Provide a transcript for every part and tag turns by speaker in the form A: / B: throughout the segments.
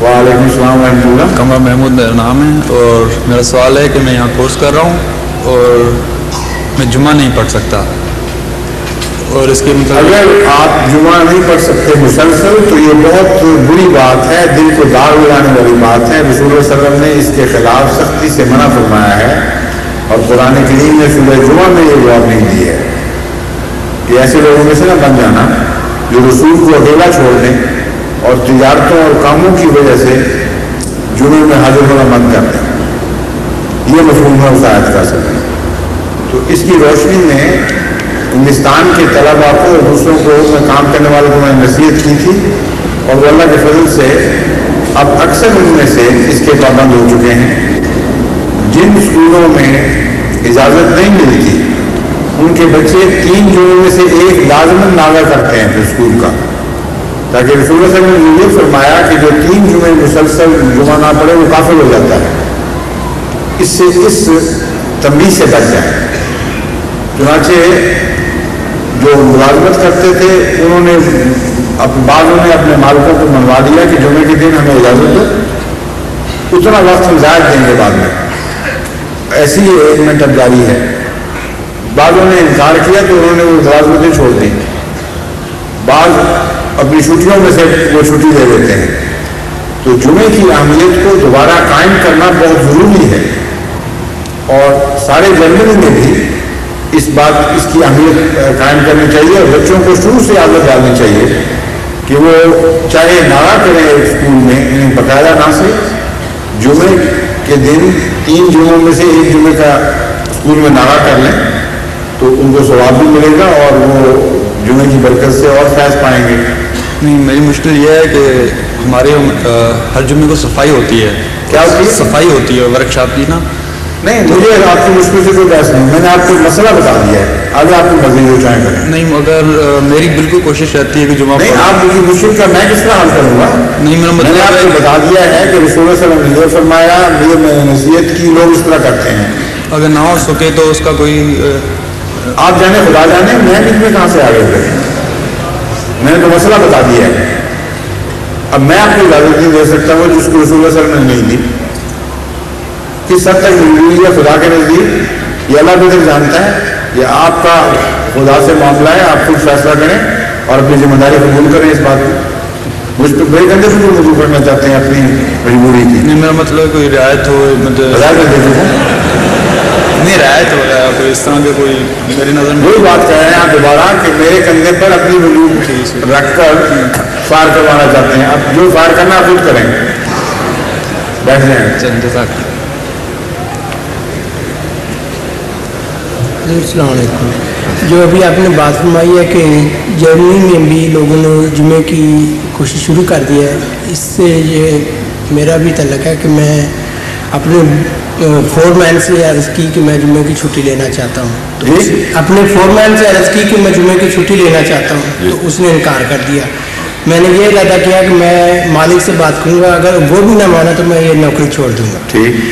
A: वालेकुम सलाम रहमतुल्लाह।
B: कमर महमूद मेरा नाम है और मेरा सवाल है कि मैं यहाँ कोर्स कर रहा हूँ और मैं जुमा नहीं पढ़ सकता, और इसके मतलब
A: अगर आप जुमा नहीं पढ़ सकते मुसलसल तो ये बहुत बुरी बात है, दिल को दाग लगाने वाली बात है। रसूल सल्लल्लाहु अलैहि वसल्लम ने इसके खिलाफ सख्ती से मना फरमाया है और कुरान करीम ने सूरह जुमा में ये वार्निंग दी है कि ऐसे लोगों में से ना बन जाना जो रसूल को अकेला छोड़ दें और तिजारतों और कामों की वजह से जुमे में हाजिर होना बंद कर दें। ये मफहूम है उस आयत का असल में। तो इसकी रोशनी में हिंदुस्तान के तलबा को और दूसरों को उसमें काम करने वालों को मैंने नसीहत की थी और वो अल्लाह के फजल से अब अक्सर उनमें से इसके पाबंद हो चुके हैं। जिन स्कूलों में इजाज़त नहीं मिलती उनके बच्चे 3 जुमे में से एक लाजमन नागा करते हैं फिर स्कूल का, ताकि रसूल सल्लल्लाहु अलैहि वसल्लम ने ये फरमाया कि जो 3 जुमे मुसलसल जुमा ना पढ़े वो काफिर हो जाता है। इससे इस तंबीह से बच जाए। चुनाचे जो मुलाजमत करते थे उन्होंने बाज़ों ने अपने मालिकों को मनवा दिया कि जुमे के दिन हमें इजाज़त दो, उतना वक्त हम ज़ायद देंगे बाद में। ऐसी अरेंजमेंट अब जारी है। बाज़ों ने इनकार किया तो उन्होंने वो मुलाजमतें छोड़ दी। बाज़ अपनी छुट्टियों में से वो छुट्टी दे देते हैं। तो जुमे की अहमियत को दोबारा कायम करना बहुत ज़रूरी है और सारे जर्मनी में भी इसकी अहमियत कायम करनी चाहिए और बच्चों को शुरू से आदत डालनी चाहिए कि वो चाहे नारा करें एक स्कूल में, इन्हें बकायदा ना से जुमे के दिन 3 जुमों में से एक जुमे का स्कूल में नारा कर लें तो उनको सवाब भी मिलेगा और वो जुमे की बरकत से और फैज़ पाएंगे।
B: नहीं, मेरी मुश्किल ये है कि हमारे हर जुमे को सफाई होती है।
A: क्या होती है?
B: सफाई होती है वर्कशॉप की ना।
A: नहीं, मुझे आपकी मुश्किल से कोई बहस नहीं, मैंने आपको मसला बता दिया है, आगे आपको मर्जी जो चाहें करें।
B: नहीं, मगर मेरी बिल्कुल कोशिश रहती है कि जुमा
A: नहीं, आप मुझे मुश्किल का मैं किस तरह हल करूँगा?
B: नहीं, मेरा मतलब
A: मैंने आपको बता दिया है कि रसूल सल्लल्लाहु अलैहि वसल्लम ने फरमाया, ये नसीहत की लोग इस तरह करते हैं।
B: अगर ना हो सके तो उसका कोई
A: आप जाने खुदा जाने, मैं इसमें कहाँ से आगे बढ़े? मैंने तो मसला बता दिया है। अब मैं आपको इजाज़त नहीं दे सकता हूँ जिसको रसूल सल्लल्लाहु अलैहि वसल्लम ने नहीं दी। किस हद तक जरूरी है खुदा के नज़दीक ये अल्लाह बेहतर जानता है। ये आपका खुदा से मामला है, आप खुद फैसला करें और अपनी जिम्मेदारी कबूल करें इस बात को। मुझ पर बड़े गंदे से जो मजबूर करना चाहते हैं अपनी मजबूरी की।
B: नहीं, मेरा मतलब कोई रियायत हो, मतलब नहीं रियायत हो रहा है कोई इस तरह के कोई मेरी नज़र में।
A: वही बात कह रहे हैं आप दोबारा कि मेरे कंधे पर अपनी वजूद रखकर फायर करवाना चाहते हैं। अब जो फायर करना आप खुद करें, बैठ जाए।
C: जो अभी आपने बात फरमाई है कि जर्मनी में भी लोगों ने जुमे की कोशिश शुरू कर दी है, इससे ये मेरा भी तल्लक है कि मैं अपने फोरमैन से अर्ज़ की कि मैं जुमे की छुट्टी लेना चाहता हूँ। तो अपने फोरमैन से अर्ज़ की कि मैं जुमे की छुट्टी लेना चाहता हूँ, तो उसने इनकार कर दिया। मैंने ये इरादा किया कि मैं मालिक से बात करूँगा, अगर वो भी ना माना तो मैं ये नौकरी छोड़ दूँगा।
A: ठीक।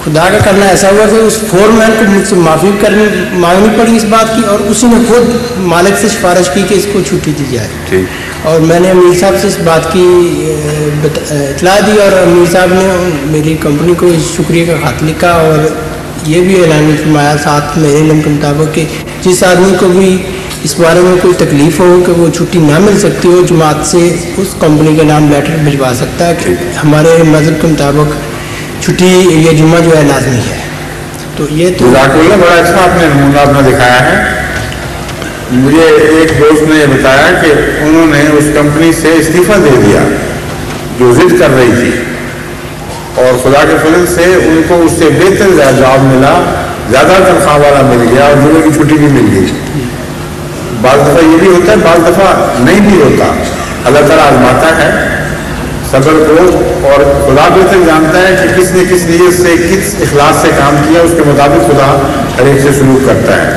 C: खुदा का करना ऐसा हुआ कि उस फोरमैन को मुझसे माफ़ी मांगनी पड़ी इस बात की और उसी ने खुद मालिक से सिफारिश की कि इसको छुट्टी दी जाए।
A: ठीक।
C: और मैंने अमीर साहब से इस बात की इतला दी और अमीर साहब ने मेरी कंपनी को शुक्रिया का खत लिखा और ये भी ऐलान फरमाया साथ मेरे इल्म के मुताबिक कि जिस आदमी को भी इस बारे में कोई तकलीफ़ हो कि वो छुट्टी ना मिल सकती हो, जमात से उस कंपनी के नाम लेटर भिजवा सकता है कि हमारे मज़हब के मुताबिक छुट्टी ये जुम्मा जो है लाजमी है। तो ये तो
A: बड़ा अच्छा आपने नमूना अपना दिखाया है। मुझे एक दोस्त ने बताया कि उन्होंने उस कंपनी से इस्तीफ़ा दे दिया जो जिद कर रही थी और खुदा के फजल से उनको उससे बेहतर जॉब मिला, ज़्यादा तनख्वाह वाला मिल गया और जुमे की छुट्टी भी मिल गई। बाज़ दफ़ा ये भी होता है, बाज़ दफ़ा नहीं भी होता। अल्लाह ताला आज़माता है सब्र को और खुदा बेहतर जानता है कि किसने किस नीयत से किस इखलास से काम किया, उसके मुताबिक खुदा हर एक से सलूक करता है।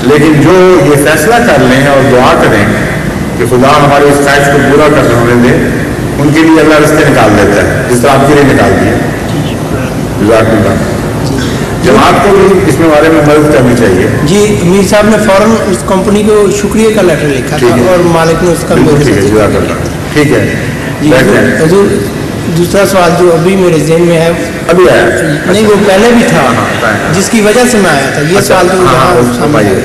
A: लेकिन जो ये फैसला कर लें और दुआ करें कि खुदा हमारी इस ख्वाहिश को पूरा कर होने दें, उनके लिए अल्लाह रास्ते निकाल देता है जिस तरह आपके लिए निकाल दिया। जमात को भी इसमें बारे में मदद करनी चाहिए।
C: जी, अमीर साहब ने फ़ौरन उस कंपनी को शुक्रिया का लेटर लिखा था और मालिक ने उसका
A: ٹھیک ہے
C: جی
A: بیٹھیں.
C: حضور دوسرا سوال جو ابھی میرے ذہن میں ہے
A: ابھی آیا
C: نہیں وہ پہلے بھی تھا
A: ہاں،
C: جس کی وجہ سے میں آیا تھا یہ سوال تو
A: ہاں فرمائیے.